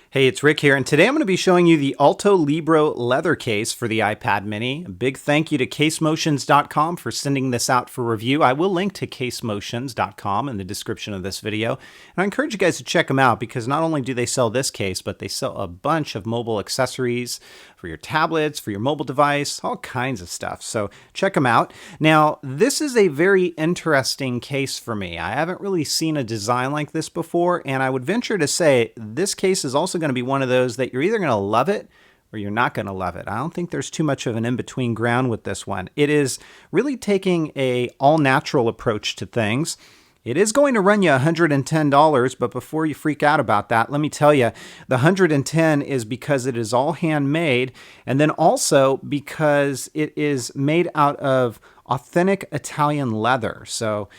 Hey, it's Rick here, and today I'm going to be showing you the Alto Libro leather case for the iPad mini. A big thank you to casemotions.com for sending this out for review. I will link to casemotions.com in the description of this video, and I encourage you guys to check them out because not only do they sell this case, but they sell a bunch of mobile accessories for your tablets, for your mobile device, all kinds of stuff. So check them out. Now, this is a very interesting case for me. I haven't really seen a design like this before, and I would venture to say this case is also going to be one of those that you're either going to love it or you're not going to love it. I don't think there's too much of an in-between ground with this one. It is really taking a all-natural approach to things. It is going to run you $110, but before you freak out about that, let me tell you, the $110 is because it is all handmade, and then also because it is made out of authentic Italian leather. So,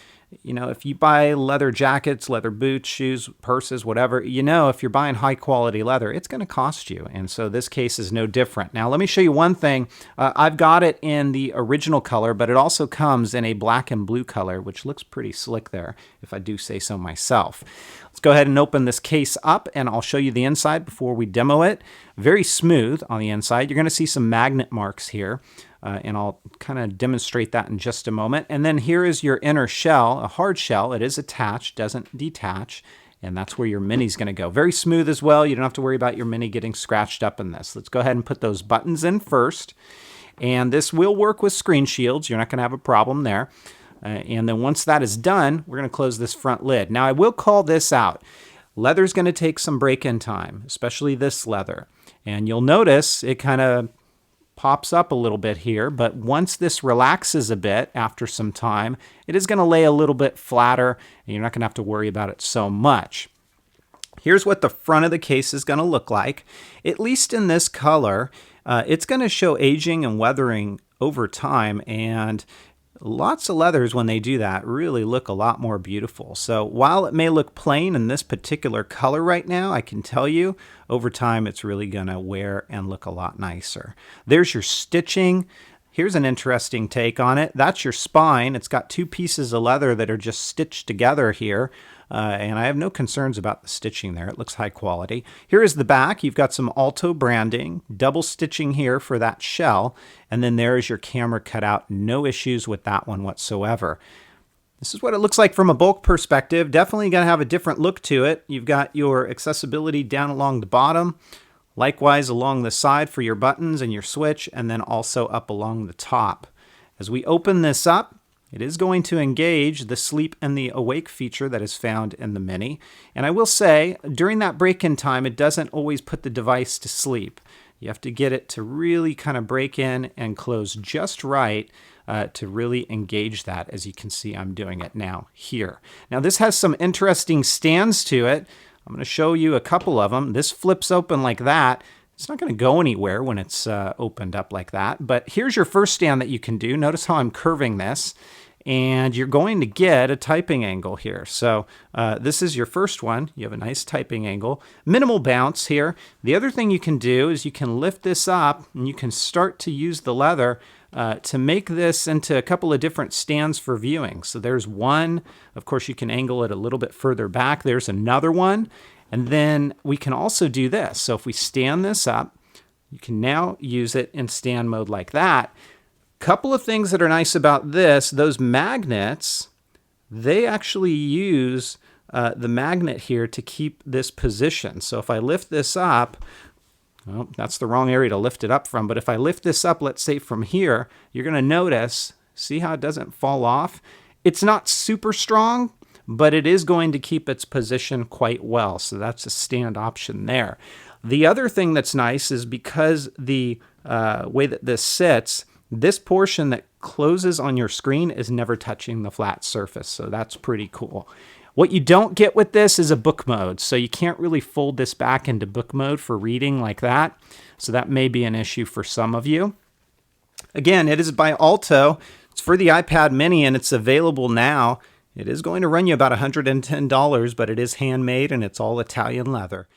you know, if you buy leather jackets, leather boots, shoes, purses, whatever, you know, if you're buying high quality leather, it's going to cost you. And so this case is no different. Now, let me show you one thing. I've got it in the original color, but it also comes in a black and blue color, which looks pretty slick there, if I do say so myself. Let's go ahead and open this case up, and I'll show you the inside before we demo it. Very smooth on the inside. You're going to see some magnet marks here. And I'll kind of demonstrate that in just a moment. And then here is your inner shell, a hard shell. It is attached, doesn't detach, and that's where your mini's going to go. Very smooth as well. You don't have to worry about your mini getting scratched up in this. Let's go ahead and put those buttons in first. And this will work with screen shields. You're not going to have a problem there. And then once that is done, we're going to close this front lid. Now, I will call this out. Leather's going to take some break-in time, especially this leather. And you'll notice it kind of pops up a little bit here, but once this relaxes a bit after some time, it is going to lay a little bit flatter, and you're not going to have to worry about it so much. Here's what the front of the case is going to look like. At least in this color, it's going to show aging and weathering over time, and lots of leathers, when they do that, really look a lot more beautiful. So while it may look plain in this particular color right now, I can tell you over time it's really going to wear and look a lot nicer. There's your stitching. Here's an interesting take on it. That's your spine. It's got two pieces of leather that are just stitched together here. And I have no concerns about the stitching there. It looks high quality. Here is the back. You've got some Alto branding, double stitching here for that shell, and then there is your camera cutout. No issues with that one whatsoever. This is what it looks like from a bulk perspective. Definitely going to have a different look to it. You've got your accessibility down along the bottom, likewise along the side for your buttons and your switch, and then also up along the top. As we open this up, it is going to engage the sleep and the awake feature that is found in the Mini. And I will say, during that break-in time, it doesn't always put the device to sleep. You have to get it to really kind of break in and close just right to really engage that. As you can see, I'm doing it now here. Now, this has some interesting stands to it. I'm going to show you a couple of them. This flips open like that. It's not going to go anywhere when it's opened up like that. But here's your first stand that you can do. Notice how I'm curving this. And you're going to get a typing angle here. So this is your first one. You have a nice typing angle. Minimal bounce here. The other thing you can do is you can lift this up and you can start to use the leather to make this into a couple of different stands for viewing. So there's one. Of course, you can angle it a little bit further back. There's another one. And then we can also do this. So if we stand this up, you can now use it in stand mode like that. Couple of things that are nice about this, those magnets, they actually use the magnet here to keep this position. So if I lift this up, well, that's the wrong area to lift it up from, but if I lift this up, let's say from here, you're going to notice, see how it doesn't fall off? It's not super strong, but it is going to keep its position quite well. So that's a stand option there. The other thing that's nice is because the way that this sits, this portion that closes on your screen is never touching the flat surface. So that's pretty cool. What you don't get with this is a book mode. So you can't really fold this back into book mode for reading like that. So that may be an issue for some of you. Again, it is by Alto. It's for the iPad mini and it's available now. It is going to run you about $110, but it is handmade and it's all Italian leather.